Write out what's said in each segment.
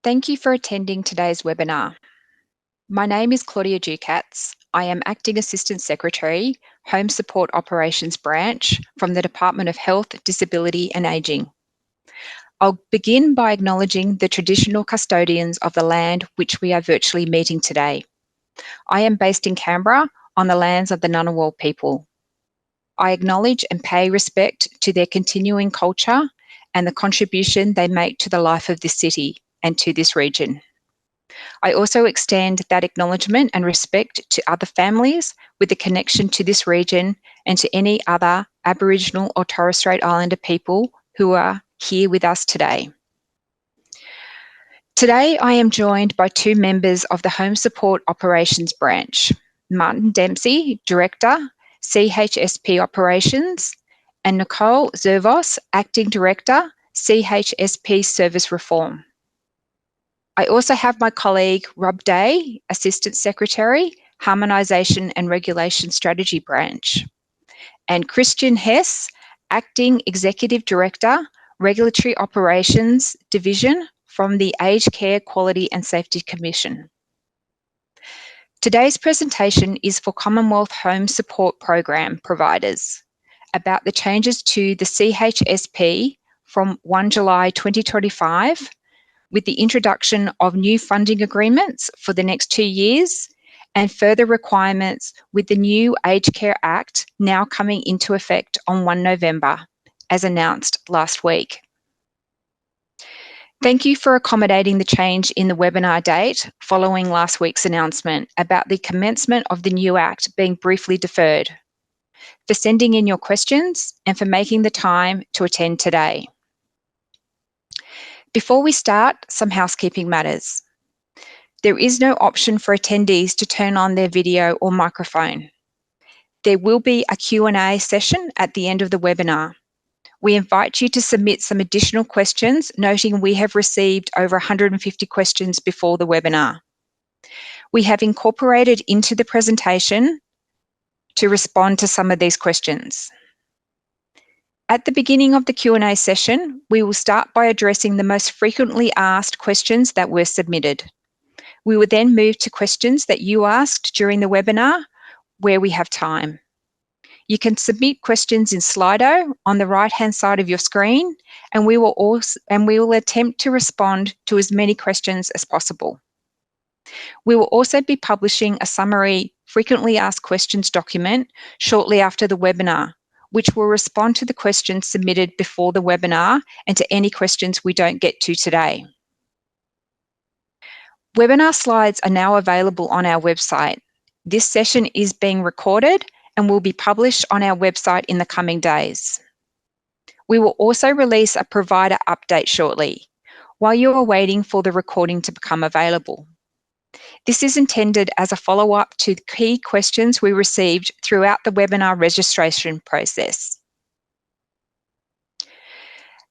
Thank you for attending today's webinar. My name is Claudia Dukats. I am Acting Assistant Secretary, Home Support Operations Branch from the Department of Health, Disability and Ageing. I'll begin by acknowledging the traditional custodians of the land which we are virtually meeting today. I am based in Canberra on the lands of the Ngunnawal people. I acknowledge and pay respect to their continuing culture and the contribution they make to the life of this city and to this region. I also extend that acknowledgement and respect to other families with a connection to this region and to any other Aboriginal or Torres Strait Islander people who are here with us today. Today, I am joined by two members of the Home Support Operations Branch, Martin Dempsey, Director, CHSP Operations, and Nicholle Zervos, Acting Director, CHSP Service Reform. I also have my colleague Rob Day, Assistant Secretary, Harmonisation and Regulation Strategy Branch, and Christian Hesse, Acting Executive Director, Regulatory Operations Division from the Aged Care Quality and Safety Commission. Today's presentation is for Commonwealth Home Support Programme providers about the changes to the CHSP from 1 July 2025 with the introduction of new funding agreements for the next 2 years and further requirements with the new Aged Care Act now coming into effect on 1 November, as announced last week. Thank you for accommodating the change in the webinar date following last week's announcement about the commencement of the new Act being briefly deferred, for sending in your questions and for making the time to attend today. Before we start, some housekeeping matters. There is no option for attendees to turn on their video or microphone. There will be a Q&A session at the end of the webinar. We invite you to submit some additional questions, noting we have received over 150 questions before the webinar. We have incorporated into the presentation to respond to some of these questions. At the beginning of the Q&A session, we will start by addressing the most frequently asked questions that were submitted. We will then move to questions that you asked during the webinar where we have time. You can submit questions in Slido on the right-hand side of your screen, and we will attempt to respond to as many questions as possible. We will also be publishing a summary frequently asked questions document shortly after the webinar, which will respond to the questions submitted before the webinar and to any questions we don't get to today. Webinar slides are now available on our website. This session is being recorded and will be published on our website in the coming days. We will also release a provider update shortly, while you are waiting for the recording to become available. This is intended as a follow-up to the key questions we received throughout the webinar registration process.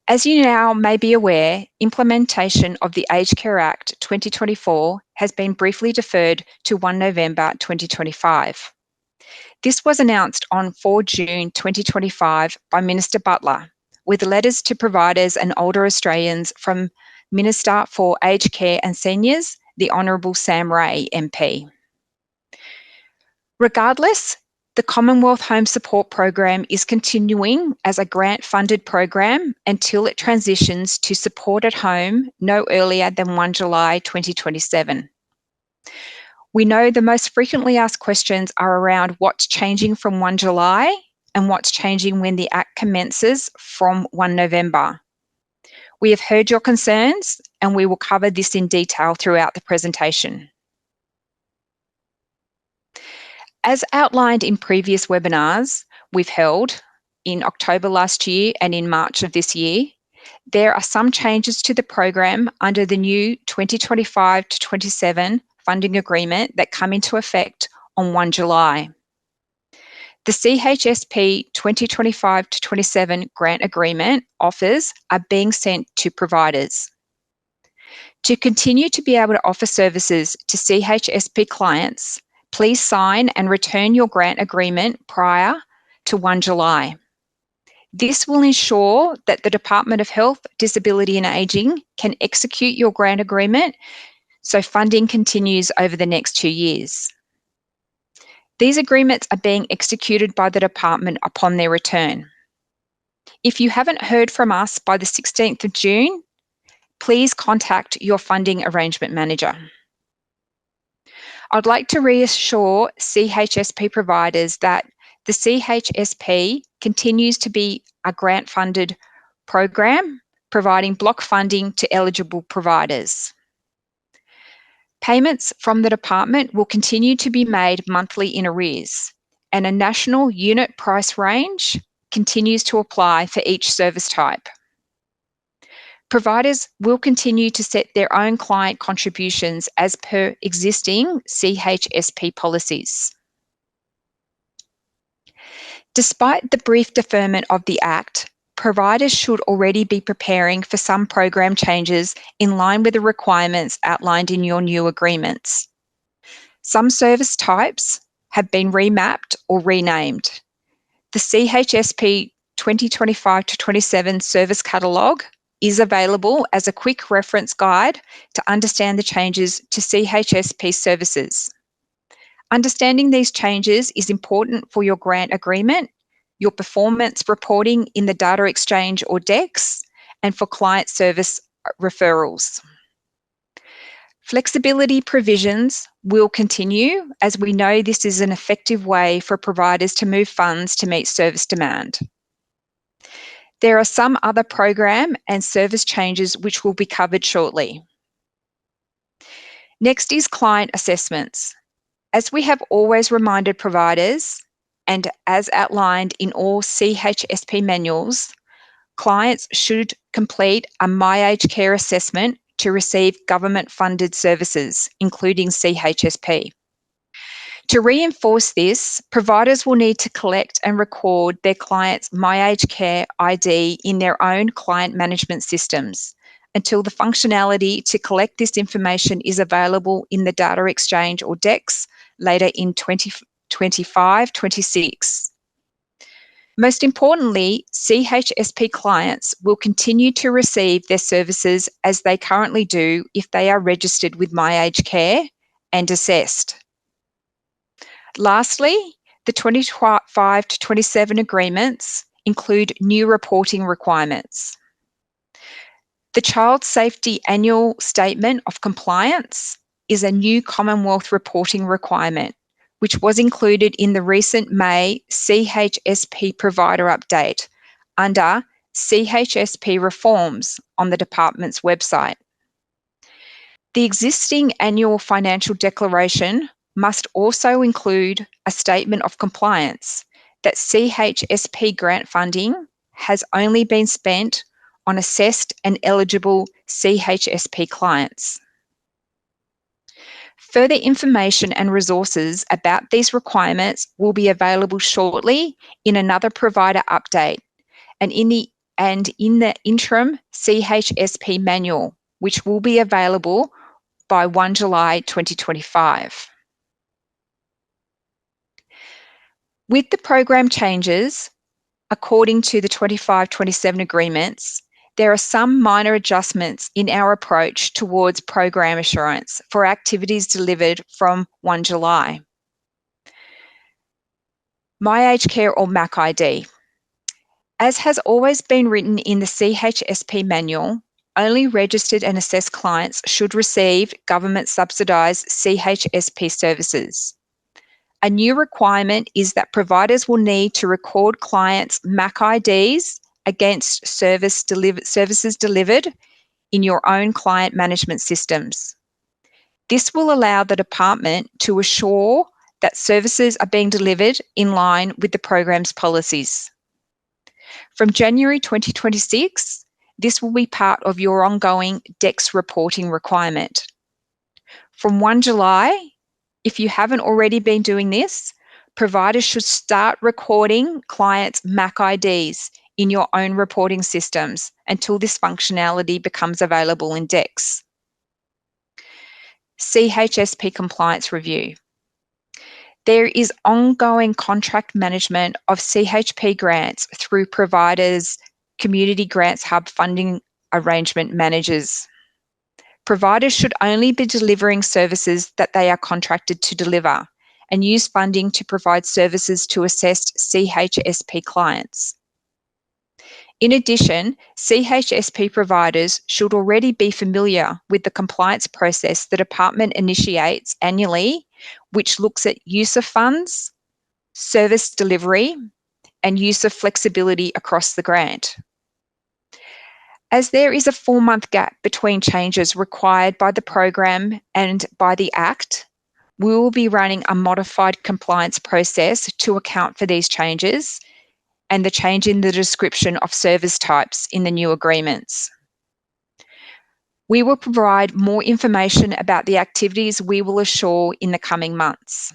As you now may be aware, implementation of the Aged Care Act 2024 has been briefly deferred to 1 November 2025. This was announced on 4 June 2025 by Minister Butler, with letters to providers and older Australians from Minister for Aged Care and Seniors, the Honourable Sam Ray MP. Regardless, the Commonwealth Home Support Programme is continuing as a grant-funded program until it transitions to support at home no earlier than 1 July 2027. We know the most frequently asked questions are around what's changing from 1 July and what's changing when the Act commences from 1 November. We have heard your concerns and we will cover this in detail throughout the presentation. As outlined in previous webinars we've held in October last year and in March of this year, there are some changes to the program under the new 2025 to 27 funding agreement that come into effect on 1 July. The CHSP 2025 to 27 grant agreement offers are being sent to providers. To continue to be able to offer services to CHSP clients, please sign and return your grant agreement prior to 1 July. This will ensure that the Department of Health, Disability and Ageing can execute your grant agreement so funding continues over the next 2 years. These agreements are being executed by the Department upon their return. If you haven't heard from us by the 16th of June, please contact your funding arrangement manager. I'd like to reassure CHSP providers that the CHSP continues to be a grant-funded program, providing block funding to eligible providers. Payments from the department will continue to be made monthly in arrears, and a national unit price range continues to apply for each service type. Providers will continue to set their own client contributions as per existing CHSP policies. Despite the brief deferment of the Act, providers should already be preparing for some program changes in line with the requirements outlined in your new agreements. Some service types have been remapped or renamed. The CHSP 2025-27 service catalogue is available as a quick reference guide to understand the changes to CHSP services. Understanding these changes is important for your grant agreement, your performance reporting in the data exchange or DEX, and for client service referrals. Flexibility provisions will continue, as we know this is an effective way for providers to move funds to meet service demand. There are some other program and service changes which will be covered shortly. Next is client assessments. As we have always reminded providers, and as outlined in all CHSP manuals, clients should complete a MyAgeCare assessment to receive government-funded services, including CHSP. To reinforce this, providers will need to collect and record their client's MyAgeCare ID in their own client management systems until the functionality to collect this information is available in the data exchange or DEX later in 2025-26. Most importantly, CHSP clients will continue to receive their services as they currently do if they are registered with MyAgeCare and assessed. Lastly, the 25-27 agreements include new reporting requirements. The Child Safety Annual Statement of Compliance is a new Commonwealth reporting requirement, which was included in the recent May CHSP provider update under CHSP reforms on the department's website. The existing annual financial declaration must also include a statement of compliance that CHSP grant funding has only been spent on assessed and eligible CHSP clients. Further information and resources about these requirements will be available shortly in another provider update and in the interim CHSP manual, which will be available by 1 July 2025. With the program changes, according to the 25-27 agreements, there are some minor adjustments in our approach towards program assurance for activities delivered from 1 July. MyAgeCare or MacID. As has always been written in the CHSP manual, only registered and assessed clients should receive government subsidised CHSP services. A new requirement is that providers will need to record clients' MacIDs against services delivered in your own client management systems. This will allow the department to assure that services are being delivered in line with the program's policies. From January 2026, this will be part of your ongoing DEX reporting requirement. From 1 July, if you haven't already been doing this, providers should start recording clients' MacIDs in your own reporting systems until this functionality becomes available in DEX. CHSP compliance review. There is ongoing contract management of CHP grants through providers' Community Grants Hub funding arrangement managers. Providers should only be delivering services that they are contracted to deliver and use funding to provide services to assessed CHSP clients. In addition, CHSP providers should already be familiar with the compliance process the department initiates annually, which looks at use of funds, service delivery, and use of flexibility across the grant. As there is a 4-month gap between changes required by the program and by the Act, we will be running a modified compliance process to account for these changes and the change in the description of service types in the new agreements. We will provide more information about the activities we will assure in the coming months.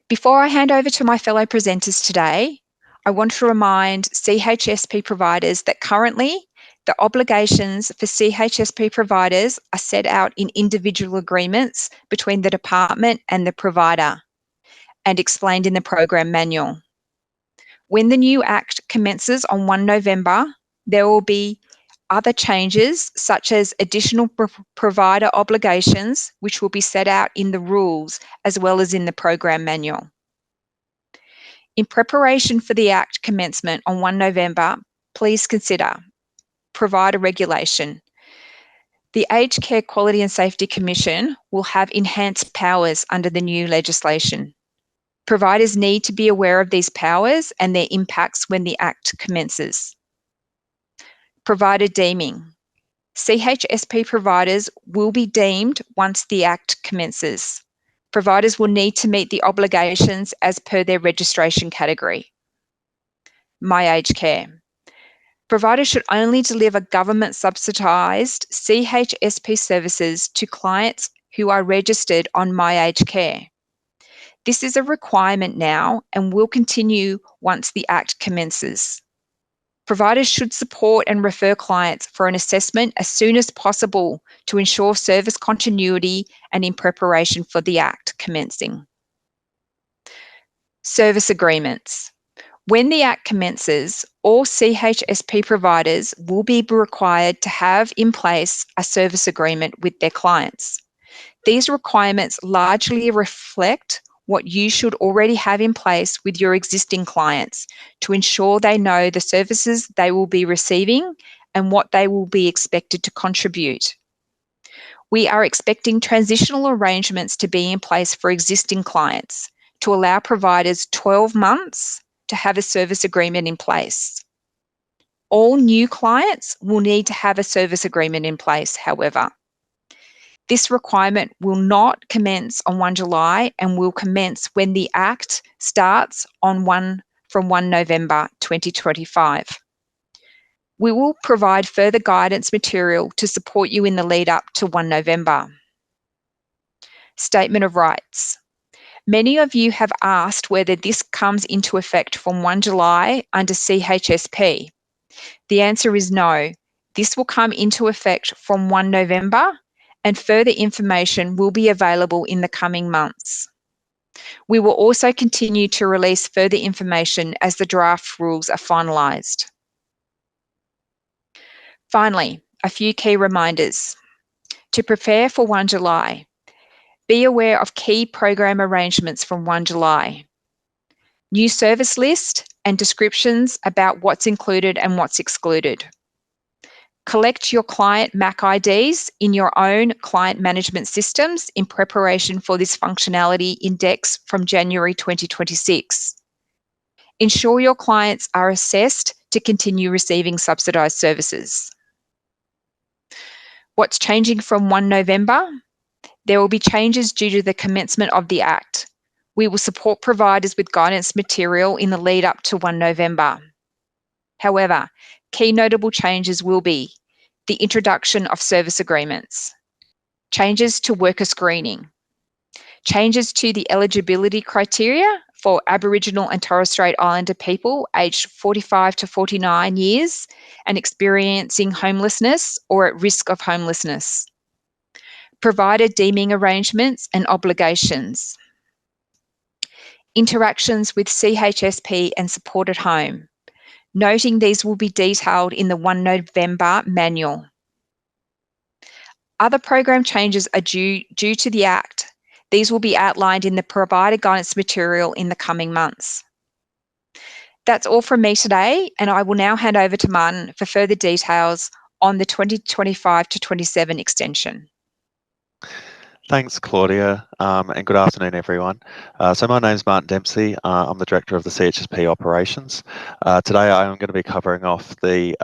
Before I hand over to my fellow presenters today, I want to remind CHSP providers that currently the obligations for CHSP providers are set out in individual agreements between the department and the provider and explained in the program manual. When the new Act commences on 1 November, there will be other changes such as additional provider obligations, which will be set out in the rules as well as in the program manual. In preparation for the Act commencement on 1 November, please consider provider regulation. The Aged Care Quality and Safety Commission will have enhanced powers under the new legislation. Providers need to be aware of these powers and their impacts when the Act commences. Provider deeming. CHSP providers will be deemed once the Act commences. Providers will need to meet the obligations as per their registration category. My Aged Care. Providers should only deliver government subsidised CHSP services to clients who are registered on My Aged Care. This is a requirement now and will continue once the Act commences. Providers should support and refer clients for an assessment as soon as possible to ensure service continuity and in preparation for the Act commencing. Service agreements. When the Act commences, all CHSP providers will be required to have in place a service agreement with their clients. These requirements largely reflect what you should already have in place with your existing clients to ensure they know the services they will be receiving and what they will be expected to contribute. We are expecting transitional arrangements to be in place for existing clients to allow providers 12 months to have a service agreement in place. All new clients will need to have a service agreement in place, however. This requirement will not commence on 1 July and will commence when the Act starts from 1 November 2025. We will provide further guidance material to support you in the lead up to 1 November. Statement of rights. Many of you have asked whether this comes into effect from 1 July under CHSP. The answer is no. This will come into effect from 1 November and further information will be available in the coming months. We will also continue to release further information as the draft rules are finalised. Finally, a few key reminders. To prepare for 1 July, be aware of key program arrangements from 1 July. New service list and descriptions about what's included and what's excluded. Collect your client MAC IDs in your own client management systems in preparation for this functionality index from January 2026. Ensure your clients are assessed to continue receiving subsidised services. What's changing from 1 November? There will be changes due to the commencement of the Act. We will support providers with guidance material in the lead up to 1 November. However, key notable changes will be the introduction of service agreements, changes to worker screening, changes to the eligibility criteria for Aboriginal and Torres Strait Islander people aged 45 to 49 years and experiencing homelessness or at risk of homelessness. provider deeming arrangements and obligations, interactions with CHSP and support at home, noting these will be detailed in the 1 November manual. Other program changes are due to the Act. These will be outlined in the provider guidance material in the coming months. That's all from me today, and I will now hand over to Martin for further details on the 2025 to 27 extension. Thanks, Claudia, and good afternoon, everyone. So my name is Martin Dempsey. I'm the Director of the CHSP Operations. Today I am going to be covering off the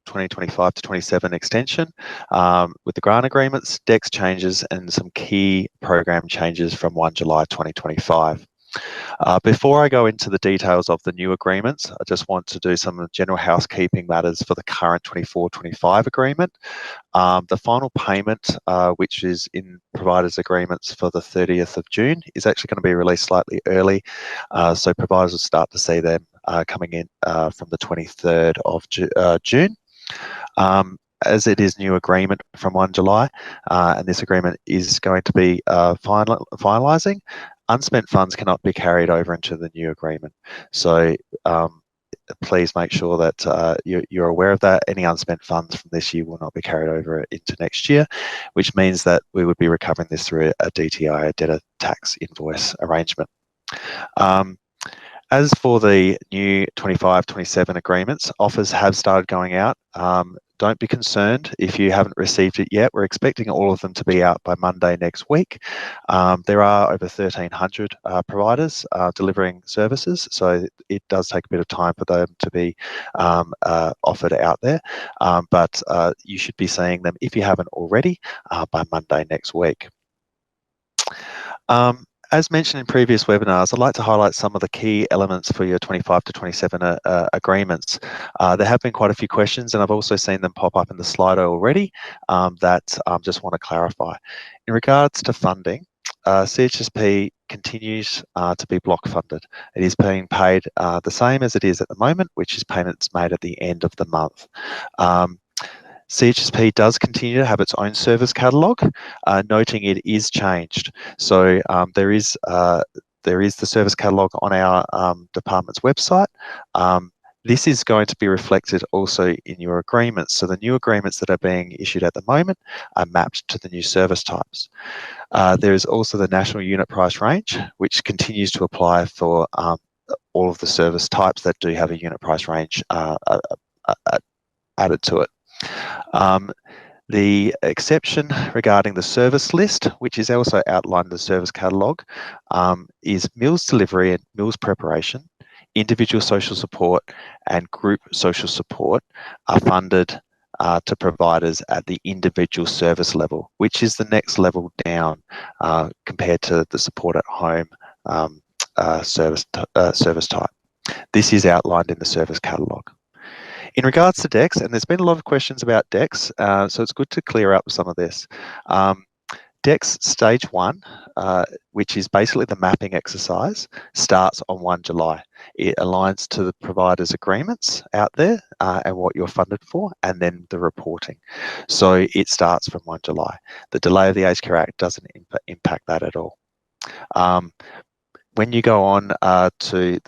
2025 to 27 extension with the grant agreements, DEX changes, and some key program changes from 1 July 2025. Before I go into the details of the new agreements, I just want to do some general housekeeping matters for the current 24-25 agreement. The final payment, which is in providers' agreements for the 30th of June, is actually going to be released slightly early, so providers will start to see them coming in from the 23rd of June. As it is new agreement from 1 July, and this agreement is going to be finalising, unspent funds cannot be carried over into the new agreement. So please make sure that you're aware of that. Any unspent funds from this year will not be carried over into next year, which means that we would be recovering this through a DTI, a debtor tax invoice arrangement. As for the new 25-27 agreements, offers have started going out. Don't be concerned if you haven't received it yet. We're expecting all of them to be out by Monday next week. There are over 1,300 providers delivering services, so it does take a bit of time for them to be offered out there, but you should be seeing them, if you haven't already, by Monday next week. As mentioned in previous webinars, I'd like to highlight some of the key elements for your 25 to 27 agreements. There have been quite a few questions, and I've also seen them pop up in the Slido already that I just want to clarify. In regards to funding, CHSP continues to be block funded. It is being paid the same as it is at the moment, which is payments made at the end of the month. CHSP does continue to have its own service catalogue, noting it is changed. So there is the service catalogue on our department's website. This is going to be reflected also in your agreements. So the new agreements that are being issued at the moment are mapped to the new service types. There is also the national unit price range, which continues to apply for all of the service types that do have a unit price range added to it. The exception regarding the service list, which is also outlined in the service catalogue, is meals delivery and meals preparation, individual social support and group social support are funded to providers at the individual service level, which is the next level down compared to the support at home service type. This is outlined in the service catalogue. In regards to DEX, and there's been a lot of questions about DEX, so it's good to clear up some of this. DEX Stage 1, which is basically the mapping exercise, starts on 1 July. It aligns to the provider's agreements out there and what you're funded for, and then the reporting. So it starts from 1 July. The delay of the Aged Care Act doesn't impact that at all. When you go on to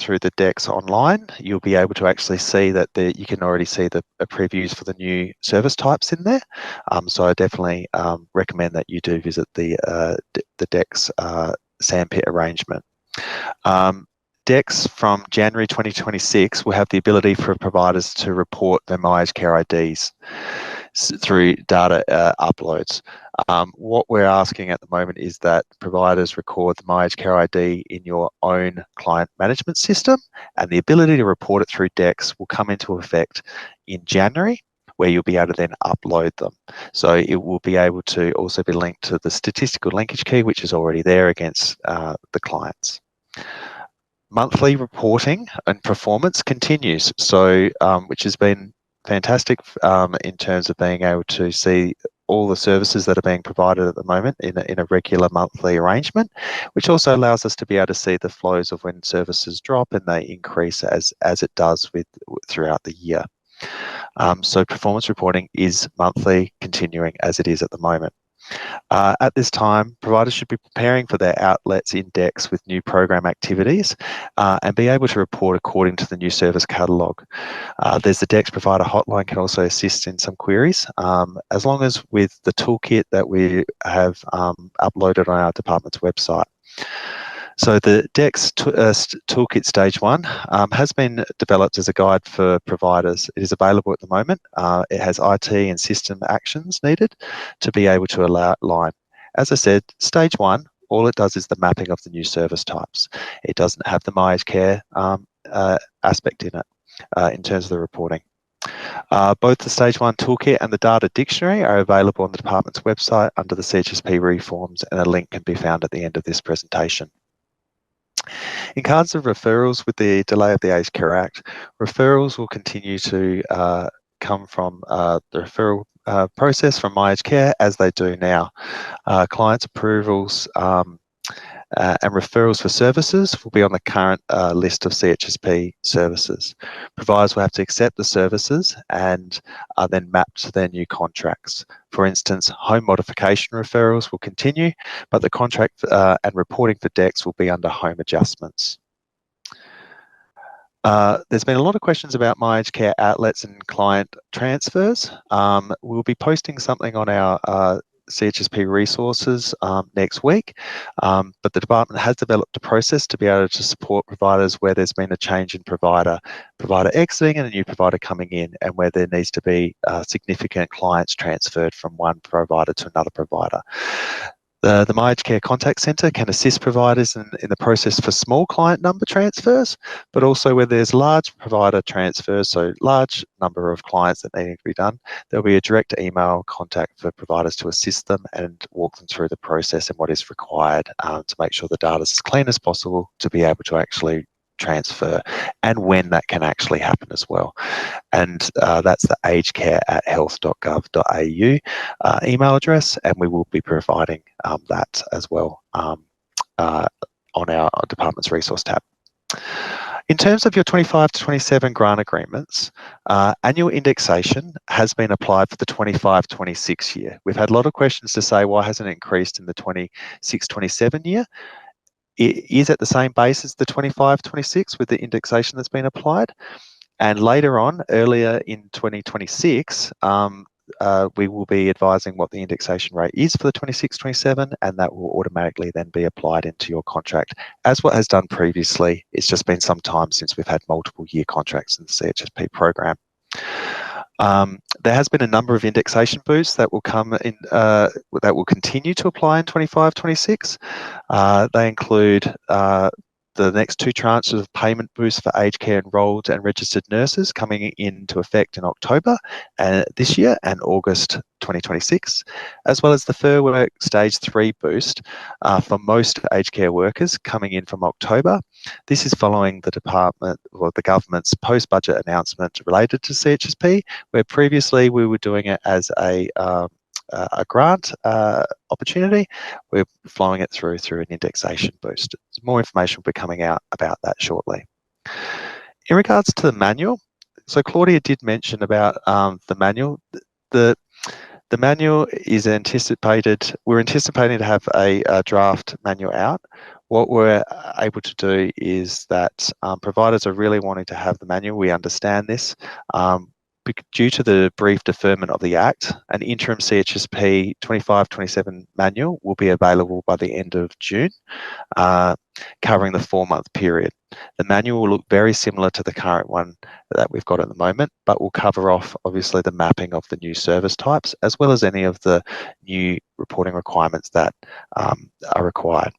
through the DEX online, you'll be able to actually see that you can already see the previews for the new service types in there. So I definitely recommend that you do visit the DEX sandpit arrangement. DEX from January 2026 will have the ability for providers to report their My Aged Care IDs through data uploads. What we're asking at the moment is that providers record the My Aged Care ID in your own client management system, and the ability to report it through DEX will come into effect in January, where you'll be able to then upload them. So it will be able to also be linked to the statistical linkage key, which is already there against the clients. Monthly reporting and performance continues, so which has been fantastic in terms of being able to see all the services that are being provided at the moment in a regular monthly arrangement, which also allows us to be able to see the flows of when services drop and they increase as it does throughout the year. So performance reporting is monthly, continuing as it is at the moment. At this time, providers should be preparing for their outlets index with new program activities and be able to report according to the new service catalogue. There's the DEX provider hotline can also assist in some queries, as long as with the toolkit that we have uploaded on our department's website. So the DEX Toolkit Stage 1 has been developed as a guide for providers. It is available at the moment. It has IT and system actions needed to be able to align. As I said, Stage 1, all it does is the mapping of the new service types. It doesn't have the My Aged Care aspect in it in terms of the reporting. Both the Stage 1 Toolkit and the Data Dictionary are available on the department's website under the CHSP reforms, and a link can be found at the end of this presentation. In cases of referrals with the delay of the Aged Care Act, referrals will continue to come from the referral process from My Aged Care as they do now. Clients' approvals and referrals for services will be on the current list of CHSP services. Providers will have to accept the services and are then mapped to their new contracts. For instance, home modification referrals will continue, but the contract and reporting for DEX will be under home adjustments. There's been a lot of questions about My Aged Care outlets and client transfers. We'll be posting something on our CHSP resources next week, but the department has developed a process to be able to support providers where there's been a change in provider exiting and a new provider coming in, and where there needs to be significant clients transferred from one provider to another provider. The My Aged Care Contact Centre can assist providers in the process for small client number transfers, but also where there's large provider transfers, so large number of clients that need to be done, there'll be a direct email contact for providers to assist them and walk them through the process and what is required to make sure the data is as clean as possible to be able to actually transfer, and when that can actually happen as well. And that's the agedcare@health.gov.au email address, and we will be providing that as well on our department's resource tab. In terms of your 25 to 27 grant agreements, annual indexation has been applied for the 25-26 year. We've had a lot of questions to say, why hasn't it increased in the 26-27 year? It is at the same base as the 25-26 with the indexation that's been applied. And later on, earlier in 2026, we will be advising what the indexation rate is for the 26-27, and that will automatically then be applied into your contract. As what has done previously, it's just been some time since we've had multiple year contracts in the CHSP program. There has been a number of indexation boosts that will come in, that will continue to apply in 25-26. They include the next two tranches of payment boosts for aged care enrolled and registered nurses coming into effect in October this year and August 2026, as well as the Fair Work Stage 3 boost for most aged care workers coming in from October. This is following the government's post-budget announcement related to CHSP, where previously we were doing it as a grant opportunity. We're flowing it through an indexation boost. More information will be coming out about that shortly. In regards to the manual, so Claudia did mention about the manual. The manual is anticipated, we're anticipating to have a draft manual out. What we're able to do is that providers are really wanting to have the manual. We understand this. Due to the brief deferment of the Act, an interim CHSP 25-27 manual will be available by the end of June, covering the 4-month period. The manual will look very similar to the current one that we've got at the moment, but will cover off obviously the mapping of the new service types, as well as any of the new reporting requirements that are required.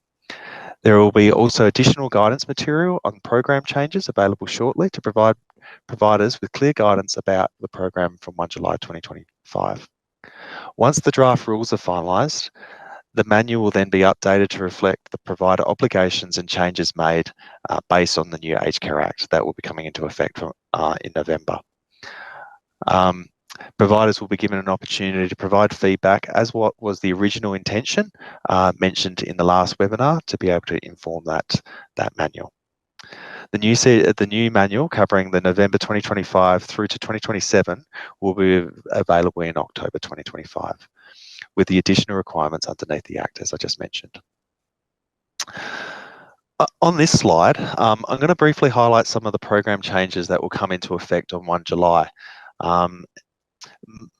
There will be also additional guidance material on program changes available shortly to provide providers with clear guidance about the program from 1 July 2025. Once the draft rules are finalised, the manual will then be updated to reflect the provider obligations and changes made based on the new Aged Care Act that will be coming into effect in November. Providers will be given an opportunity to provide feedback as what was the original intention mentioned in the last webinar to be able to inform that manual. The new manual covering the November 2025 through to 2027 will be available in October 2025, with the additional requirements underneath the Act, as I just mentioned. On this slide, I'm going to briefly highlight some of the program changes that will come into effect on 1 July.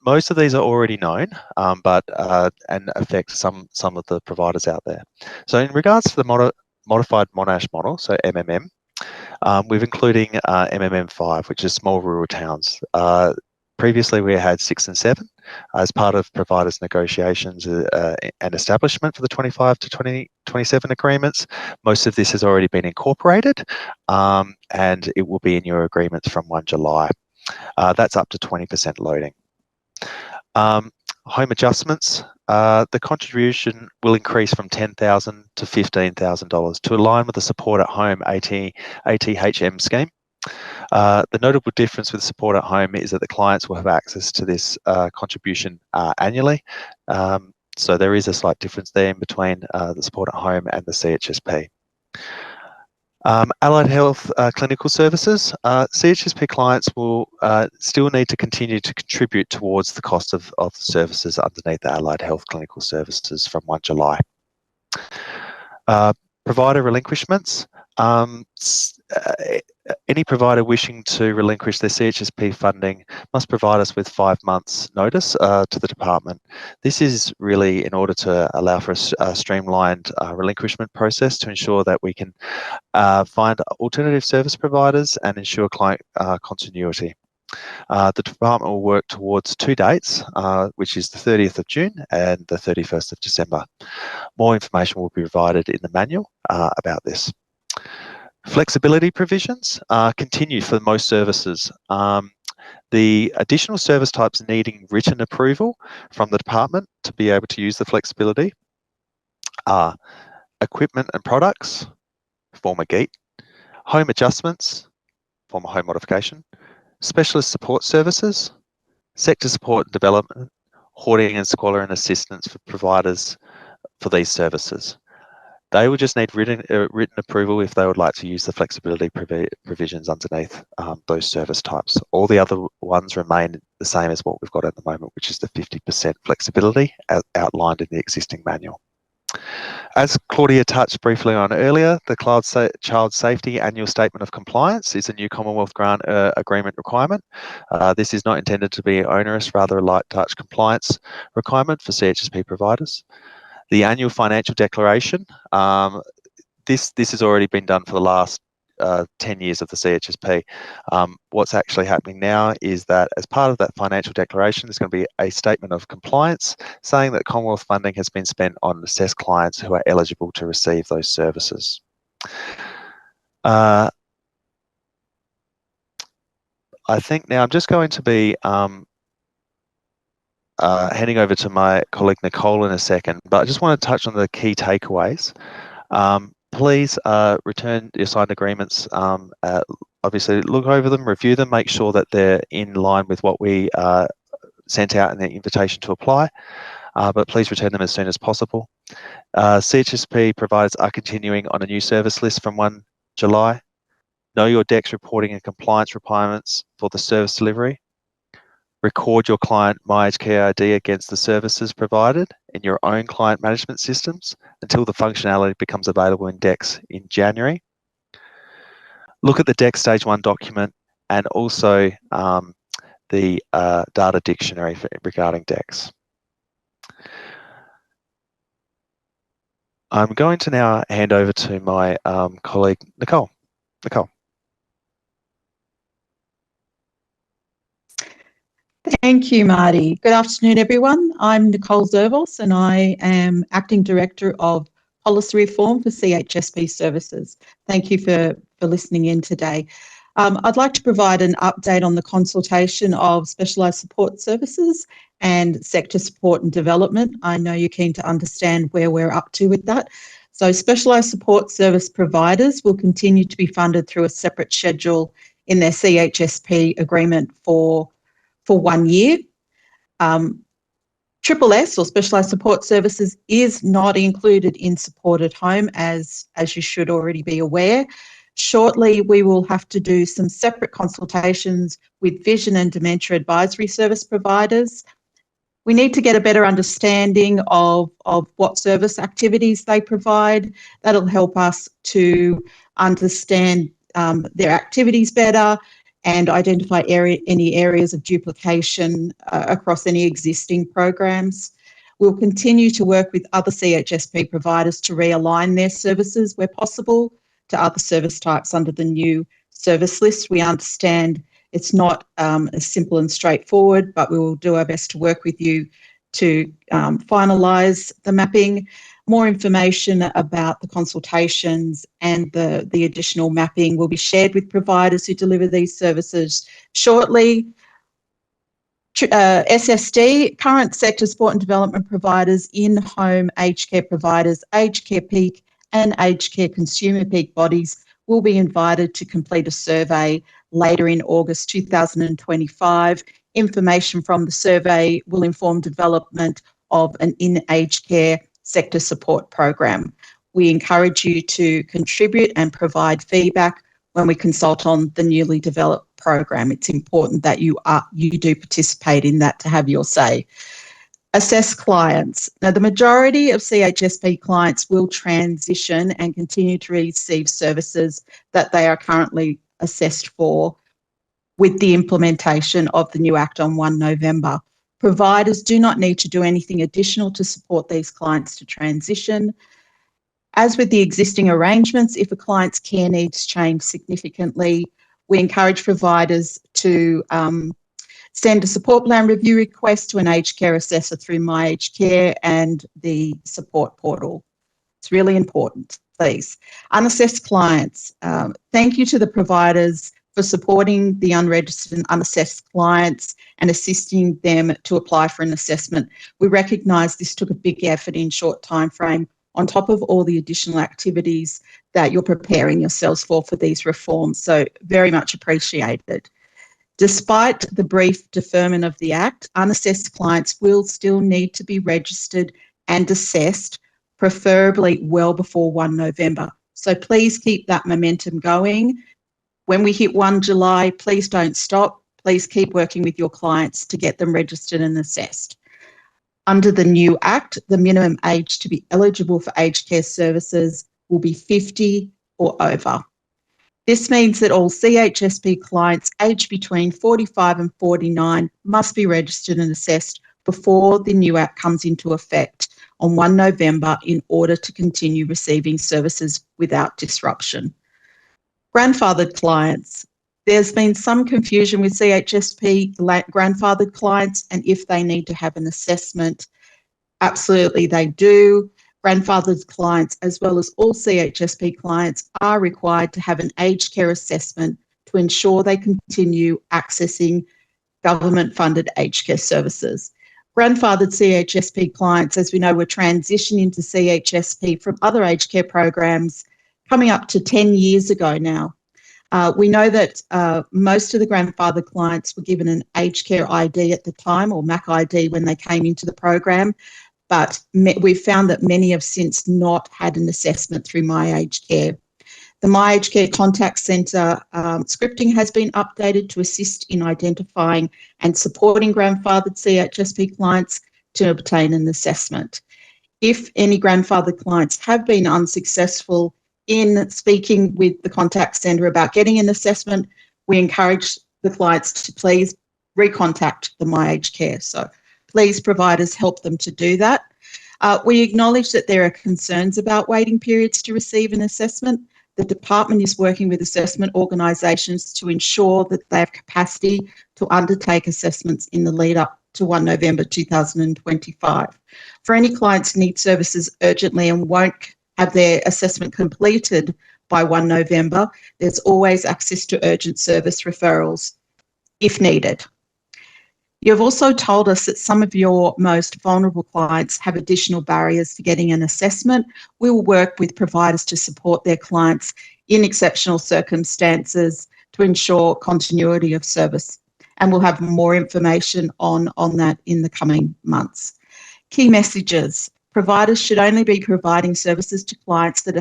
Most of these are already known, and affect some of the providers out there. So in regards to the modified Monash model, so MMM, we're including MMM5, which is small rural towns. Previously, we had 6 and 7 as part of providers' negotiations and establishment for the 25 to 2027 agreements. Most of this has already been incorporated, and it will be in your agreements from 1 July. That's up to 20% loading. Home adjustments, the contribution will increase from $10,000 to $15,000 to align with the Support at Home ATHM scheme. The notable difference with Support at Home is that the clients will have access to this contribution annually. So there is a slight difference there in between the Support at Home and the CHSP. Allied health clinical services, CHSP clients will still need to continue to contribute towards the cost of the services underneath the allied health clinical services from 1 July. Provider relinquishments. Any provider wishing to relinquish their CHSP funding must provide us with 5 months notice to the department. This is really in order to allow for a streamlined relinquishment process to ensure that we can find alternative service providers and ensure client continuity. The department will work towards 2 dates, which is the 30th of June and the 31st of December. More information will be provided in the manual about this. Flexibility provisions continue for most services. The additional service types needing written approval from the department to be able to use the flexibility are equipment and products, former GEAT, home adjustments, former home modification, specialist support services, sector support and development, hoarding and squalor and assistance for providers for these services. They will just need written approval if they would like to use the flexibility provisions underneath those service types. All the other ones remain the same as what we've got at the moment, which is the 50% flexibility as outlined in the existing manual. As Claudia touched briefly on earlier, the Child Safety Annual Statement of Compliance is a new Commonwealth Grant Agreement requirement. This is not intended to be onerous, rather a light touch compliance requirement for CHSP providers. The annual financial declaration, this has already been done for the last 10 years of the CHSP. What's actually happening now is that as part of that financial declaration, there's going to be a statement of compliance saying that Commonwealth funding has been spent on assessed clients who are eligible to receive those services. I think now I'm just going to be handing over to my colleague Nicholle in a second, but I just want to touch on the key takeaways. Please return your signed agreements. Obviously, look over them, review them, make sure that they're in line with what we sent out in the invitation to apply, but please return them as soon as possible. CHSP providers are continuing on a new service list from 1 July. Know your DEX reporting and compliance requirements for the service delivery. Record your client MyHKID against the services provided in your own client management systems until the functionality becomes available in DEX in January. Look at the DEX Stage 1 document and also the data dictionary regarding DEX. I'm going to now hand over to my colleague Nicholle. Nicholle. Thank you, Marty. Good afternoon, everyone. I'm Nicholle Zervos, and I am Acting Director of Policy Reform for CHSP Services. Thank you for listening in today. I'd like to provide an update on the consultation of specialised support services and sector support and development. I know you're keen to understand where we're up to with that. So specialised support service providers will continue to be funded through a separate schedule in their CHSP agreement for 1 year. SSS, or Specialised Support Services, is not included in Support at Home, as you should already be aware. Shortly, we will have to do some separate consultations with vision and dementia advisory service providers. We need to get a better understanding of what service activities they provide. That'll help us to understand their activities better and identify any areas of duplication across any existing programs. We'll continue to work with other CHSP providers to realign their services where possible to other service types under the new service list. We understand it's not as simple and straightforward, but we will do our best to work with you to finalise the mapping. More information about the consultations and the additional mapping will be shared with providers who deliver these services shortly. SSD, current sector support and development providers, in-home aged care providers, aged care peak and aged care consumer peak bodies will be invited to complete a survey later in August 2025. Information from the survey will inform development of an in-aged care sector support program. We encourage you to contribute and provide feedback when we consult on the newly developed program. It's important that you do participate in that to have your say. Assess clients. Now, the majority of CHSP clients will transition and continue to receive services that they are currently assessed for with the implementation of the new Act on 1 November. Providers do not need to do anything additional to support these clients to transition. As with the existing arrangements, if a client's care needs change significantly, we encourage providers to send a support plan review request to an aged care assessor through My Aged Care and the support portal. It's really important, please. Unassessed clients. Thank you to the providers for supporting the unregistered and unassessed clients and assisting them to apply for an assessment. We recognise this took a big effort in short time frame on top of all the additional activities that you're preparing yourselves for these reforms. So very much appreciated. Despite the brief deferment of the Act, unassessed clients will still need to be registered and assessed, preferably well before 1 November. So please keep that momentum going. When we hit 1 July, please don't stop. Please keep working with your clients to get them registered and assessed. Under the new Act, the minimum age to be eligible for aged care services will be 50 or over. This means that all CHSP clients aged between 45 and 49 must be registered and assessed before the new Act comes into effect on 1 November in order to continue receiving services without disruption. Grandfathered clients. There's been some confusion with CHSP grandfathered clients and if they need to have an assessment. Absolutely they do. Grandfathered clients, as well as all CHSP clients, are required to have an aged care assessment to ensure they continue accessing government-funded aged care services. Grandfathered CHSP clients, as we know, were transitioning to CHSP from other aged care programs coming up to 10 years ago now. We know that most of the grandfathered clients were given an aged care ID at the time, or MAC ID, when they came into the program. But we've found that many have since not had an assessment through My Aged Care. The My Aged Care Contact Centre scripting has been updated to assist in identifying and supporting grandfathered CHSP clients to obtain an assessment. If any grandfathered clients have been unsuccessful in speaking with the contact centre about getting an assessment, we encourage the clients to please recontact the My Aged Care. So please, providers, help them to do that. We acknowledge that there are concerns about waiting periods to receive an assessment. The department is working with assessment organisations to ensure that they have capacity to undertake assessments in the lead up to 1 November 2025. For any clients who need services urgently and won't have their assessment completed by 1 November, there's always access to urgent service referrals if needed. You've also told us that some of your most vulnerable clients have additional barriers to getting an assessment. We will work with providers to support their clients in exceptional circumstances to ensure continuity of service. And we'll have more information on that in the coming months. Key messages. Providers should only be providing services to clients that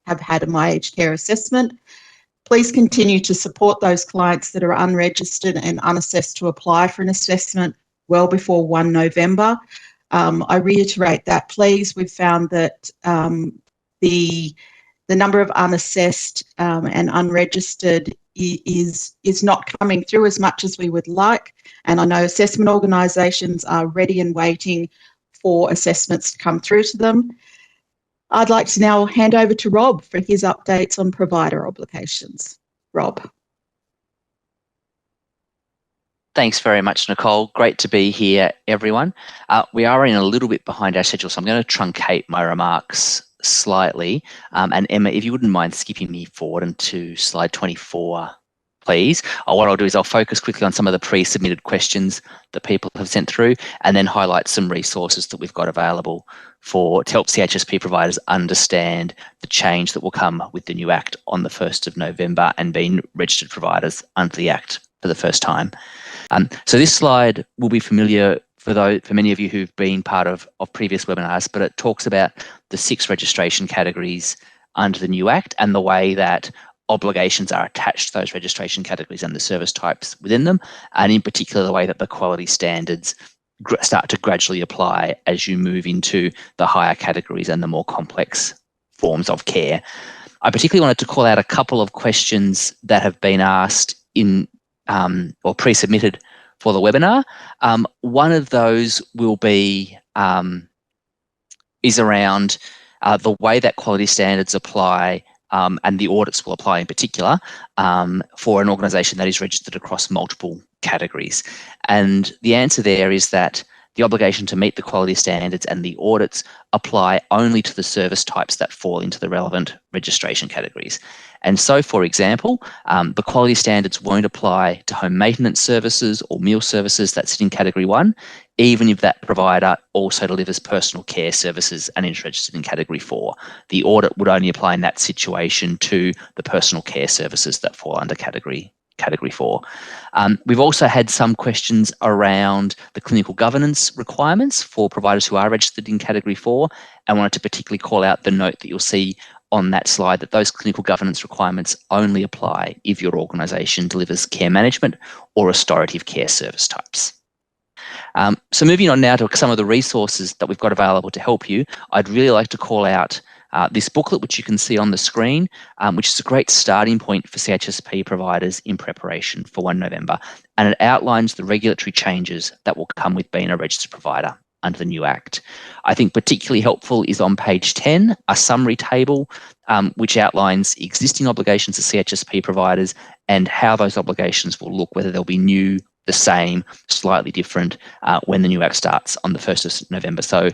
have had a My Aged Care assessment. Please continue to support those clients that are unregistered and unassessed to apply for an assessment well before 1 November. I reiterate that, please. We've found that the number of unassessed and unregistered is not coming through as much as we would like. And I know assessment organisations are ready and waiting for assessments to come through to them. I'd like to now hand over to Rob for his updates on provider obligations. Rob. Thanks very much, Nicholle. Great to be here, everyone. We are running a little bit behind our schedule, so I'm going to truncate my remarks slightly. And Emma, if you wouldn't mind skipping me forward into slide 24, please. What I'll do is I'll focus quickly on some of the pre-submitted questions that people have sent through, and then highlight some resources that we've got available to help CHSP providers understand the change that will come with the new Act on the 1st of November and being registered providers under the Act for the first time. So this slide will be familiar for many of you who've been part of previous webinars, but it talks about the 6 registration categories under the new Act and the way that obligations are attached to those registration categories and the service types within them, and in particular the way that the quality standards start to gradually apply as you move into the higher categories and the more complex forms of care. I particularly wanted to call out a couple of questions that have been asked in or pre-submitted for the webinar. One of those will be is around the way that quality standards apply and the audits will apply in particular for an organisation that is registered across multiple categories. And the answer there is that the obligation to meet the quality standards and the audits apply only to the service types that fall into the relevant registration categories. And so, for example, the quality standards won't apply to home maintenance services or meal services that sit in category 1, even if that provider also delivers personal care services and is registered in category 4. The audit would only apply in that situation to the personal care services that fall under category 4. We've also had some questions around the clinical governance requirements for providers who are registered in category 4, and wanted to particularly call out the note that you'll see on that slide that those clinical governance requirements only apply if your organisation delivers care management or restorative care service types. So moving on now to some of the resources that we've got available to help you, I'd really like to call out this booklet, which you can see on the screen, which is a great starting point for CHSP providers in preparation for 1 November. And it outlines the regulatory changes that will come with being a registered provider under the new Act. I think particularly helpful is on page 10, a summary table which outlines existing obligations to CHSP providers and how those obligations will look, whether they'll be new, the same, slightly different when the new Act starts on the 1st of November. So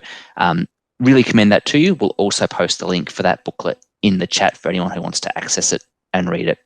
really commend that to you. We'll also post the link for that booklet in the chat for anyone who wants to access it and read it.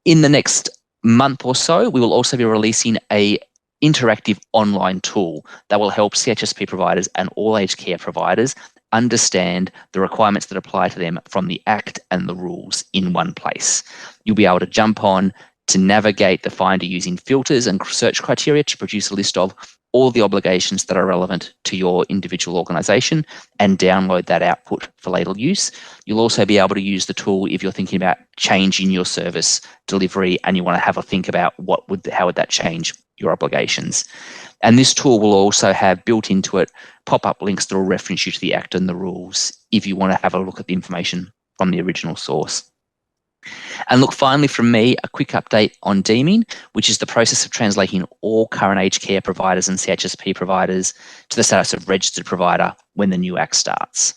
In the next month or so, we will also be releasing a interactive online tool that will help CHSP providers and all aged care providers understand the requirements that apply to them from the Act and the rules in one place. You'll be able to jump on to navigate the Finder using filters and search criteria to produce a list of all the obligations that are relevant to your individual organisation and download that output for later use. You'll also be able to use the tool if you're thinking about changing your service delivery and you want to have a think about how would that change your obligations. And this tool will also have built into it pop-up links that will reference you to the Act and the rules if you want to have a look at the information from the original source. And look, finally from me, a quick update on deeming, which is the process of translating all current aged care providers and CHSP providers to the status of registered provider when the new Act starts.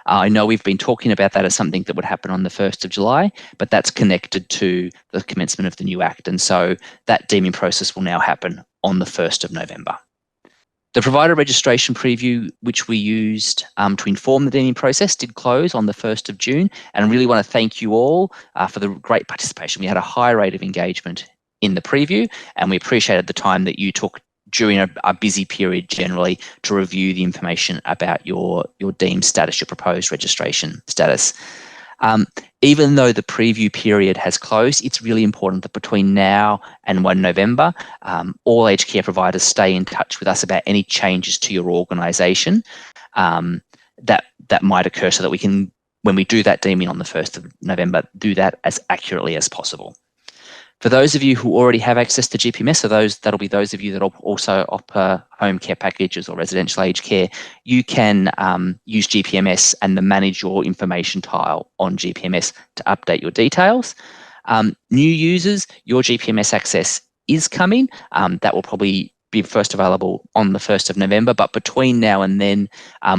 I know we've been talking about that as something that would happen on the 1st of July, but that's connected to the commencement of the new Act. And so that deeming process will now happen on the 1st of November. The provider registration preview, which we used to inform the deeming process, did close on the 1st of June. And I really want to thank you all for the great participation. We had a high rate of engagement in the preview, and we appreciated the time that you took during a busy period generally to review the information about your deemed status, your proposed registration status. Even though the preview period has closed, it's really important that between now and 1 November, all aged care providers stay in touch with us about any changes to your organisation that might occur so that we can when we do that deeming on the 1st of November, do that as accurately as possible. For those of you who already have access to GPMS, that'll be those of you that also offer home care packages or residential aged care, you can use GPMS and the manage your information tile on GPMS to update your details. New users, your GPMS access is coming. That will probably be first available on the 1st of November, but between now and then,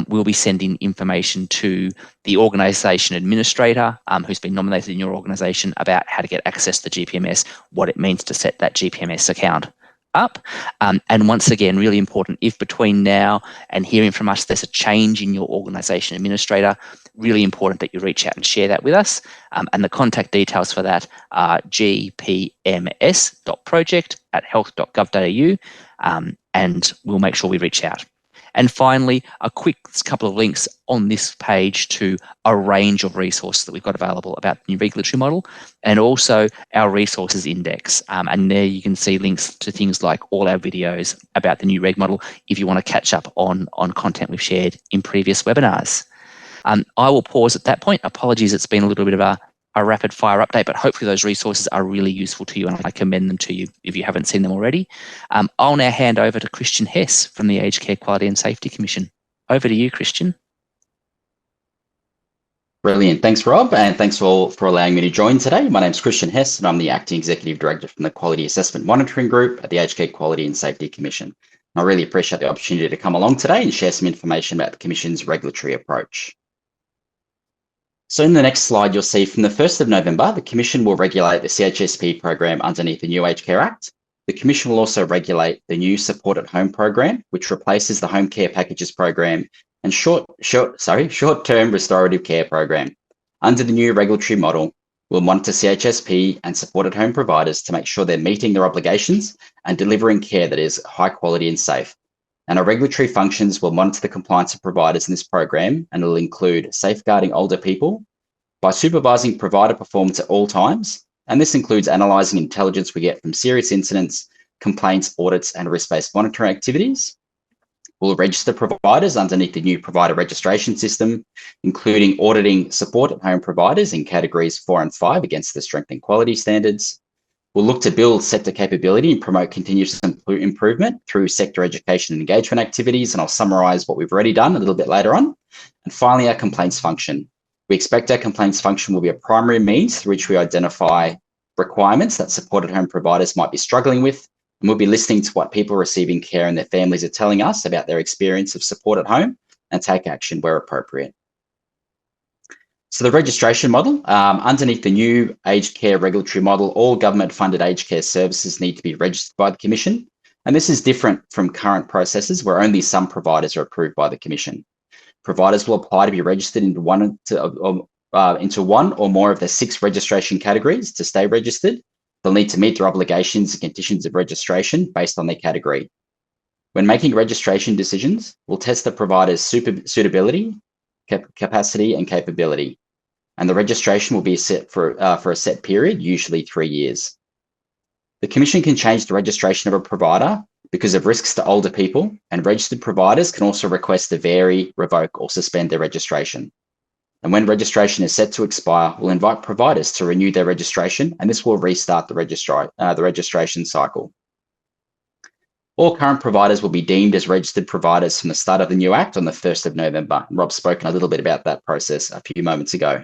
we'll be sending information to the organisation administrator who's been nominated in your organisation about how to get access to GPMS, what it means to set that GPMS account up. And once again, really important, if between now and hearing from us there's a change in your organisation administrator, really important that you reach out and share that with us. And the contact details for that are gpms.project@health.gov.au, and we'll make sure we reach out. And finally, a quick couple of links on this page to a range of resources that we've got available about the new regulatory model, and also our resources index. And there you can see links to things like all our videos about the new reg model if you want to catch up on content we've shared in previous webinars. I will pause at that point. Apologies, it's been a little bit of a rapid fire update, but hopefully those resources are really useful to you and I commend them to you if you haven't seen them already. I'll now hand over to Christian Hesse from the Aged Care Quality and Safety Commission. Over to you, Christian. Brilliant. Thanks, Rob, and thanks for allowing me to join today. My name's Christian Hesse, and I'm the Acting Executive Director from the Quality Assessment Monitoring Group at the Aged Care Quality and Safety Commission. I really appreciate the opportunity to come along today and share some information about the Commission's regulatory approach. So in the next slide, you'll see from the 1st of November, the Commission will regulate the CHSP program underneath the new Aged Care Act. The Commission will also regulate the new Support at Home program, which replaces the Home Care Packages program and short-term restorative care program. Under the new regulatory model, we'll monitor CHSP and Support at Home providers to make sure they're meeting their obligations and delivering care that is high quality and safe. And our regulatory functions will monitor the compliance of providers in this program, and it'll include safeguarding older people by supervising provider performance at all times. And this includes analysing intelligence we get from serious incidents, complaints, audits, and risk-based monitoring activities. We'll register providers underneath the new provider registration system, including auditing support at home providers in categories 4 and 5 against the strengthened quality standards. We'll look to build sector capability and promote continuous improvement through sector education and engagement activities, and I'll summarise what we've already done a little bit later on. And finally, our complaints function. We expect our complaints function will be a primary means through which we identify requirements that Support at Home providers might be struggling with, and we'll be listening to what people receiving care and their families are telling us about their experience of support at home and take action where appropriate. So the registration model, underneath the new aged care regulatory model, all government-funded aged care services need to be registered by the Commission. And this is different from current processes where only some providers are approved by the Commission. Providers will apply to be registered into one or more of the 6 registration categories to stay registered. They'll need to meet their obligations and conditions of registration based on their category. When making registration decisions, we'll test the provider's suitability, capacity, and capability. And the registration will be set for a set period, usually 3 years. The Commission can change the registration of a provider because of risks to older people, and registered providers can also request to vary, revoke, or suspend their registration. And when registration is set to expire, we'll invite providers to renew their registration, and this will restart the registration cycle. All current providers will be deemed as registered providers from the start of the new Act on the 1st of November. Rob's spoken a little bit about that process a few moments ago.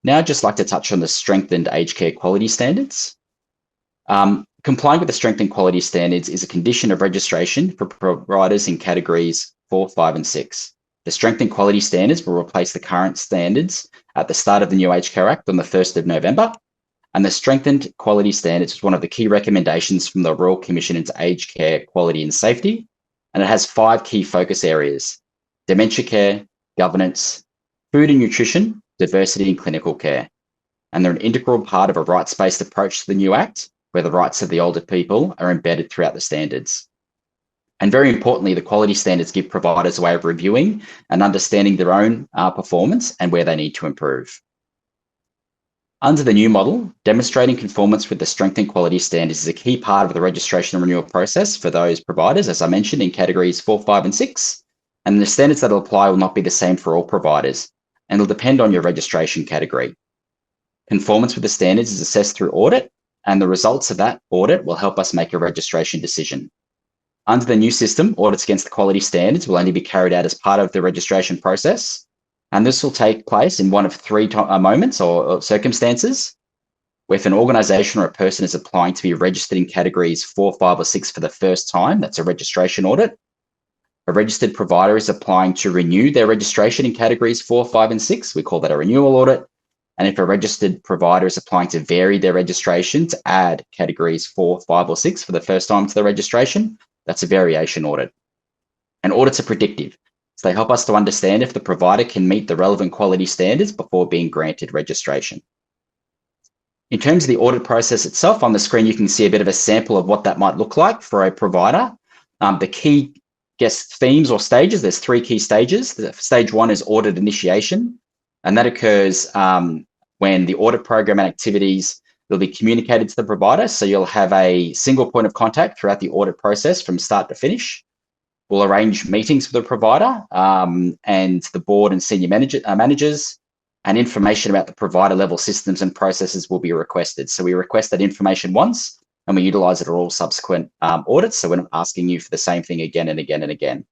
Now I'd just like to touch on the strengthened aged care quality standards. Complying with the strengthened quality standards is a condition of registration for providers in categories 4, 5, and 6. The strengthened quality standards will replace the current standards at the start of the new Aged Care Act on the 1st of November. And the strengthened quality standards is one of the key recommendations from the Royal Commission into Aged Care Quality and Safety. And it has 5 key focus areas: dementia care, governance, food and nutrition, diversity and clinical care. And they're an integral part of a rights-based approach to the new Act, where the rights of the older people are embedded throughout the standards. And very importantly, the quality standards give providers a way of reviewing and understanding their own performance and where they need to improve. Under the new model, demonstrating conformance with the strengthened quality standards is a key part of the registration and renewal process for those providers, as I mentioned, in categories 4, 5, and 6. And the standards that will apply will not be the same for all providers. and it'll depend on your registration category. Conformance with the standards is assessed through audit, and the results of that audit will help us make a registration decision. Under the new system, audits against the quality standards will only be carried out as part of the registration process, and this will take place in one of three moments or circumstances. If an organisation or a person is applying to be registered in categories 4, 5 or 6 for the first time, that's a registration audit. A registered provider is applying to renew their registration in categories 4, 5 and 6, we call that a renewal audit. And if a registered provider is applying to vary their registration to add categories 4, 5 or 6 for the first time to the registration, that's a variation audit. And audits are predictive, so they help us to understand if the provider can meet the relevant quality standards before being granted registration. In terms of the audit process itself, on the screen you can see a bit of a sample of what that might look like for a provider. The key themes or stages, there's 3 key stages. Stage 1 is audit initiation, and that occurs when the audit program and activities will be communicated to the provider. So you'll have a single point of contact throughout the audit process from start to finish. We'll arrange meetings for the provider and the board and senior managers, and information about the provider level systems and processes will be requested. So we request that information once, and we utilize it at all subsequent audits. So we're not asking you for the same thing again and again and again.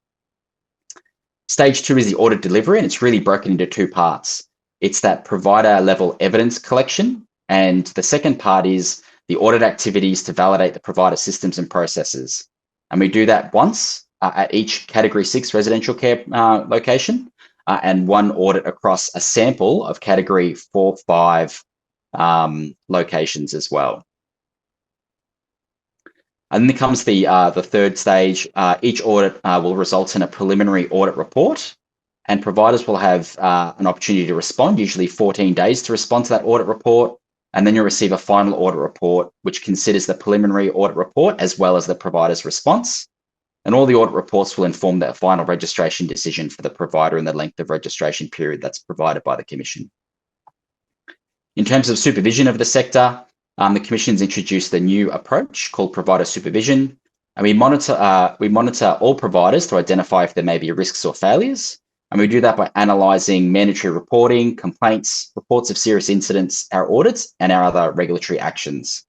Stage 2 is the audit delivery, and it's really broken into 2 parts. It's that provider level evidence collection, and the second part is the audit activities to validate the provider systems and processes. And we do that once at each category 6 residential care location, and 1 audit across a sample of category 4, 5 locations as well. And then comes the third stage. Each audit will result in a preliminary audit report, and providers will have an opportunity to respond, usually 14 days to respond to that audit report. And then you'll receive a final audit report, which considers the preliminary audit report as well as the provider's response. And all the audit reports will inform that final registration decision for the provider and the length of registration period that's provided by the Commission. In terms of supervision of the sector, the Commission's introduced the new approach called provider supervision, and we monitor all providers to identify if there may be risks or failures. And we do that by analysing mandatory reporting, complaints, reports of serious incidents, our audits, and our other regulatory actions.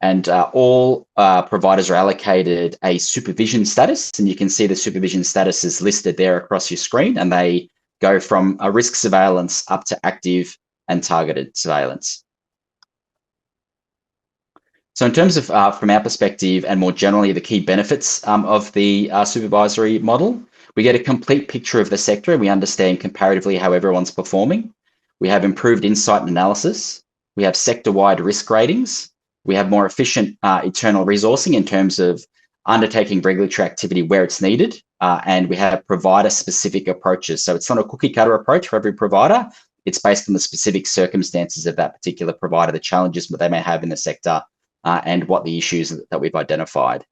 And all providers are allocated a supervision status, and you can see the supervision status is listed there across your screen, and they go from a risk surveillance up to active and targeted surveillance. So in terms of, from our perspective and more generally, the key benefits of the supervisory model, we get a complete picture of the sector and we understand comparatively how everyone's performing. We have improved insight and analysis. We have sector-wide risk ratings. We have more efficient internal resourcing in terms of undertaking regulatory activity where it's needed. And we have provider-specific approaches. So it's not a cookie-cutter approach for every provider. It's based on the specific circumstances of that particular provider, the challenges that they may have in the sector, and what the issues that we've identified.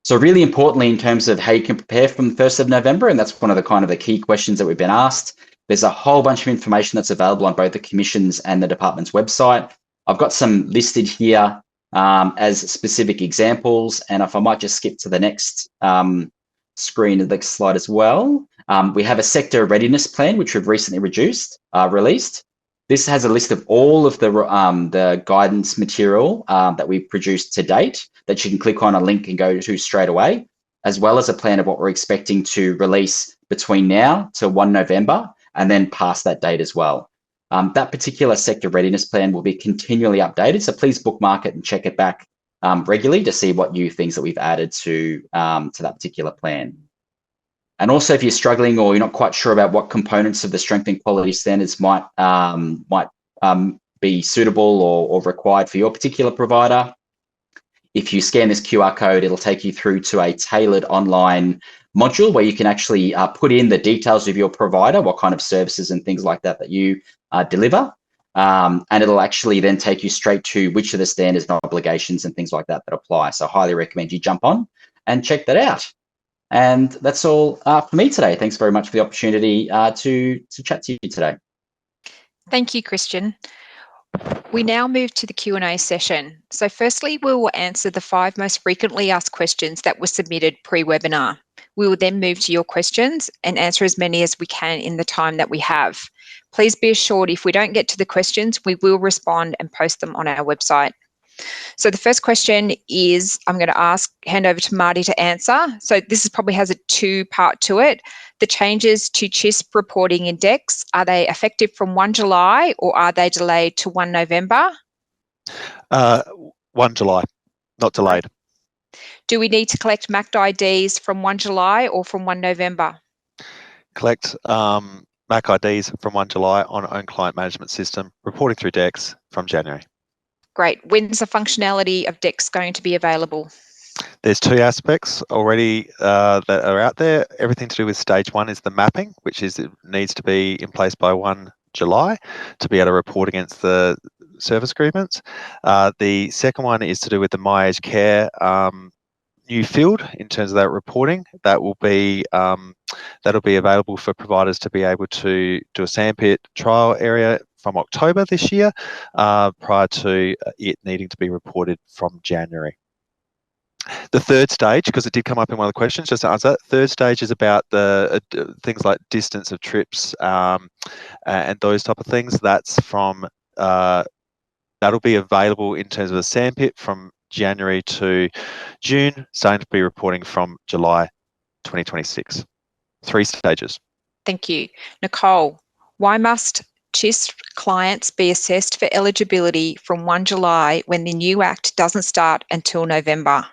So really importantly, in terms of how you can prepare from the 1st of November, and that's one of the key questions that we've been asked, there's a whole bunch of information that's available on both the Commission's and the Department's website. I've got some listed here as specific examples, and if I might just skip to the next screen, the next slide as well. We have a sector readiness plan, which we've recently released. This has a list of all of the guidance material that we've produced to date that you can click on a link and go to straight away, as well as a plan of what we're expecting to release between now to 1 November and then past that date as well. That particular sector readiness plan will be continually updated, so please bookmark it and check it back regularly to see what new things that we've added to that particular plan. And also, if you're struggling or you're not quite sure about what components of the strength and quality standards might be suitable or required for your particular provider, if you scan this QR code, it'll take you through to a tailored online module where you can actually put in the details of your provider, what kind of services and things like that you deliver. And it'll actually then take you straight to which of the standards and obligations and things like that apply. So I highly recommend you jump on and check that out. And that's all for me today. Thanks very much for the opportunity to chat to you today. Thank you, Christian. We now move to the Q&A session. So firstly, we will answer the 5 most frequently asked questions that were submitted pre-webinar. We will then move to your questions and answer as many as we can in the time that we have. Please be assured if we don't get to the questions, we will respond and post them on our website. So the first question is, I'm going to hand over to Marty to answer. So this probably has a two-part to it. The changes to CHSP reporting index, are they effective from 1 July or are they delayed to 1 November? 1 July, not delayed. Do we need to collect MAC IDs from 1 July or from 1 November? Collect MAC IDs from 1 July on own client management system, reporting through DEX from January. Great. When's the functionality of DEX going to be available? There's two aspects already that are out there. Everything to do with stage 1 is the mapping, which is it needs to be in place by 1 July to be able to report against the service agreements. The second one is to do with the My Aged Care new field in terms of that reporting. That will be that'll be available for providers to be able to do a sandpit trial area from October this year, prior to it needing to be reported from January. The third stage, because it did come up in one of the questions, just to answer that, third stage is about the things like distance of trips and those type of things. That's from that'll be available in terms of the sandpit from January to June, starting to be reporting from July 2026. 3 stages. Thank you. Nicholle, why must CHSP clients be assessed for eligibility from 1 July when the new Act doesn't start until November?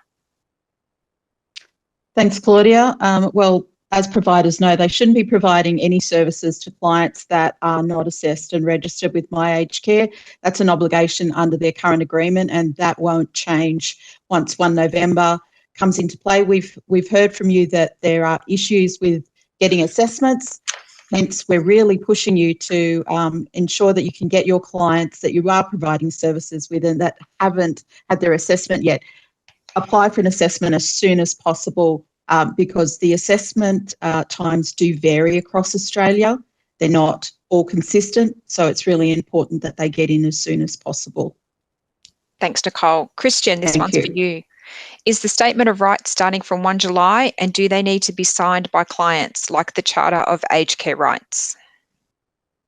Thanks, Claudia. Well, as providers know, they shouldn't be providing any services to clients that are not assessed and registered with My Aged Care. That's an obligation under their current agreement, and that won't change once 1 November comes into play. We've heard from you that there are issues with getting assessments. Hence, we're really pushing you to ensure that you can get your clients that you are providing services with and that haven't had their assessment yet, apply for an assessment as soon as possible, because the assessment times do vary across Australia. They're not all consistent, so it's really important that they get in as soon as possible. Thanks, Nicholle. Christian, this one's for you. Is the statement of rights starting from 1 July and do they need to be signed by clients like the Charter of Aged Care Rights?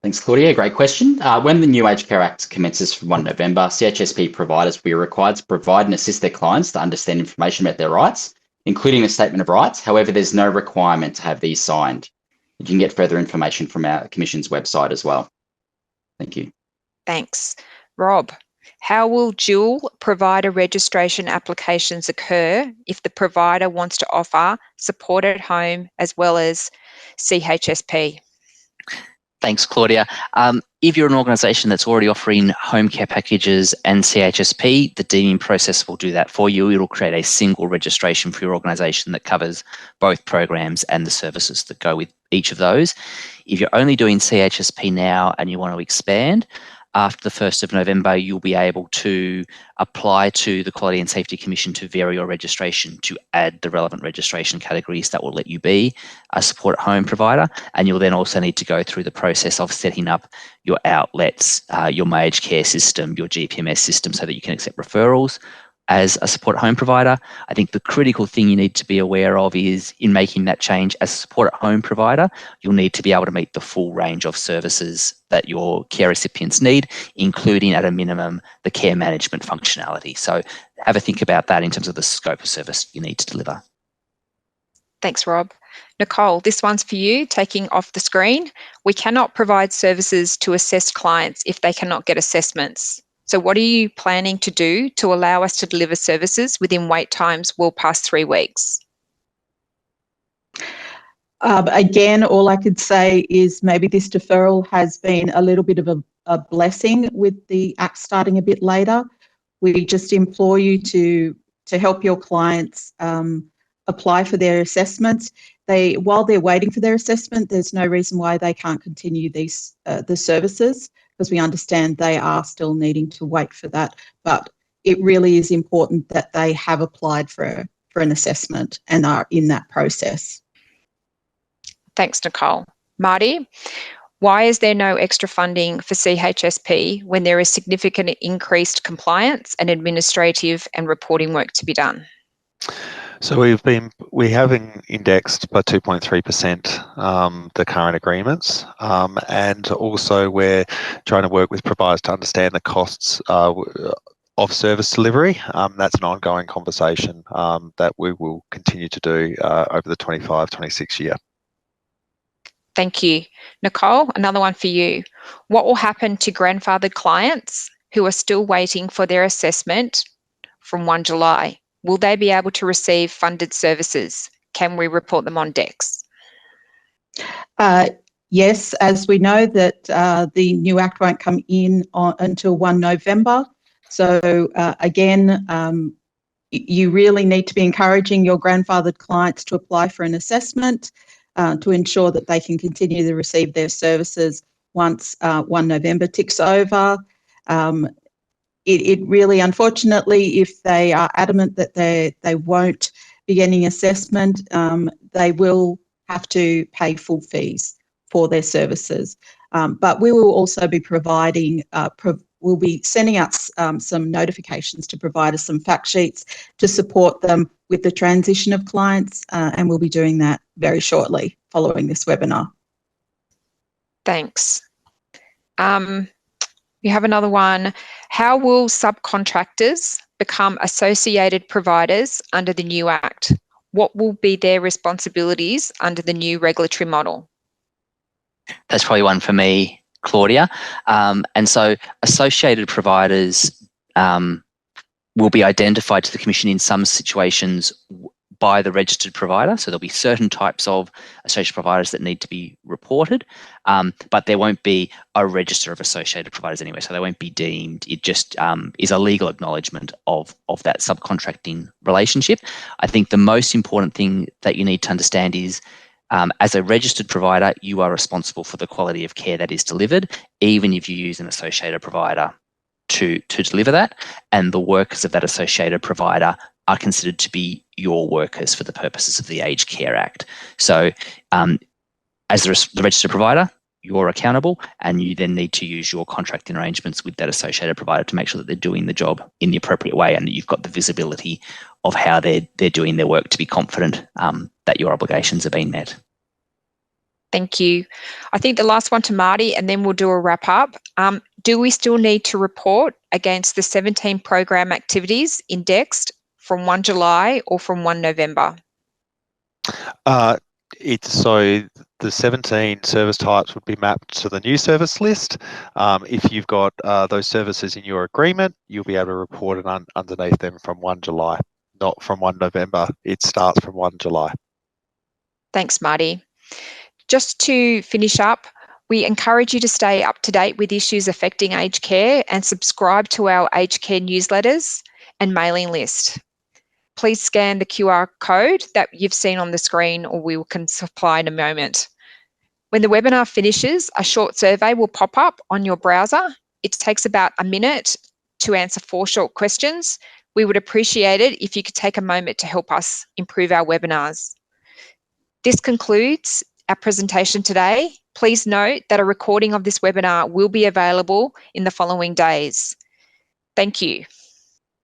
Thanks, Claudia. Great question. When the new Aged Care Act commences from 1 November, CHSP providers will be required to provide and assist their clients to understand information about their rights, including the statement of rights. However, there's no requirement to have these signed. You can get further information from our Commission's website as well. Thank you. Thanks. Rob, how will dual provider registration applications occur if the provider wants to offer support at home as well as CHSP? Thanks, Claudia. If you're an organisation that's already offering home care packages and CHSP, the deeming process will do that for you. It'll create a single registration for your organisation that covers both programs and the services that go with each of those. If you're only doing CHSP now and you want to expand, after the 1st of November, you'll be able to apply to the Quality and Safety Commission to vary your registration to add the relevant registration categories that will let you be a support at home provider. And you'll then also need to go through the process of setting up your outlets, your My Aged Care system, your GPMS system so that you can accept referrals as a support at home provider. I think the critical thing you need to be aware of is in making that change as a support at home provider, you'll need to be able to meet the full range of services that your care recipients need, including at a minimum the care management functionality. So have a think about that in terms of the scope of service you need to deliver. Thanks, Rob. Nicholle, this one's for you, taking off the screen. We cannot provide services to assessed clients if they cannot get assessments. So what are you planning to do to allow us to deliver services within wait times well past 3 weeks? Again, all I could say is maybe this deferral has been a little bit of a blessing with the Act starting a bit later. We just implore you to help your clients apply for their assessments. While they're waiting for their assessment, there's no reason why they can't continue these the services, because we understand they are still needing to wait for that. But it really is important that they have applied for an assessment and are in that process. Thanks, Nicholle. Marty, why is there no extra funding for CHSP when there is significant increased compliance and administrative and reporting work to be done? So we have indexed by 2.3% the current agreements, and also we're trying to work with providers to understand the costs of service delivery. That's an ongoing conversation that we will continue to do over the 25-26 year. Thank you. Nicholle, another one for you. What will happen to grandfathered clients who are still waiting for their assessment from 1 July? Will they be able to receive funded services? Can we report them on DEX? Yes, as we know that the new Act won't come in until 1 November. So again, you really need to be encouraging your grandfathered clients to apply for an assessment to ensure that they can continue to receive their services once 1 November ticks over. It really, unfortunately, if they are adamant that they won't be getting assessment, they will have to pay full fees for their services. But we will also be providing, we'll be sending out some notifications to providers, some fact sheets to support them with the transition of clients, and we'll be doing that very shortly following this webinar. Thanks. You have another one. How will subcontractors become associated providers under the new Act? What will be their responsibilities under the new regulatory model? That's probably one for me, Claudia. And so associated providers will be identified to the Commission in some situations by the registered provider. So there'll be certain types of associated providers that need to be reported, but there won't be a register of associated providers anyway. So they won't be deemed. It just is a legal acknowledgement of that subcontracting relationship. I think the most important thing that you need to understand is as a registered provider, you are responsible for the quality of care that is delivered, even if you use an associated provider to deliver that, and the workers of that associated provider are considered to be your workers for the purposes of the Aged Care Act. So as the registered provider, you're accountable, and you then need to use your contracting arrangements with that associated provider to make sure that they're doing the job in the appropriate way and that you've got the visibility of how they're doing their work to be confident that your obligations are being met. Thank you. I think the last one to Marty, and then we'll do a wrap up. Do we still need to report against the 17 program activities indexed from 1 July or from 1 November? So the 17 service types would be mapped to the new service list. If you've got those services in your agreement, you'll be able to report it underneath them from 1 July, not from 1 November. It starts from 1 July. Thanks, Marty. Just to finish up, we encourage you to stay up to date with issues affecting aged care and subscribe to our aged care newsletters and mailing list. Please scan the QR code that you've seen on the screen, or we can supply in a moment. When the webinar finishes, a short survey will pop up on your browser. It takes about a minute to answer 4 short questions. We would appreciate it if you could take a moment to help us improve our webinars. This concludes our presentation today. Please note that a recording of this webinar will be available in the following days. Thank you.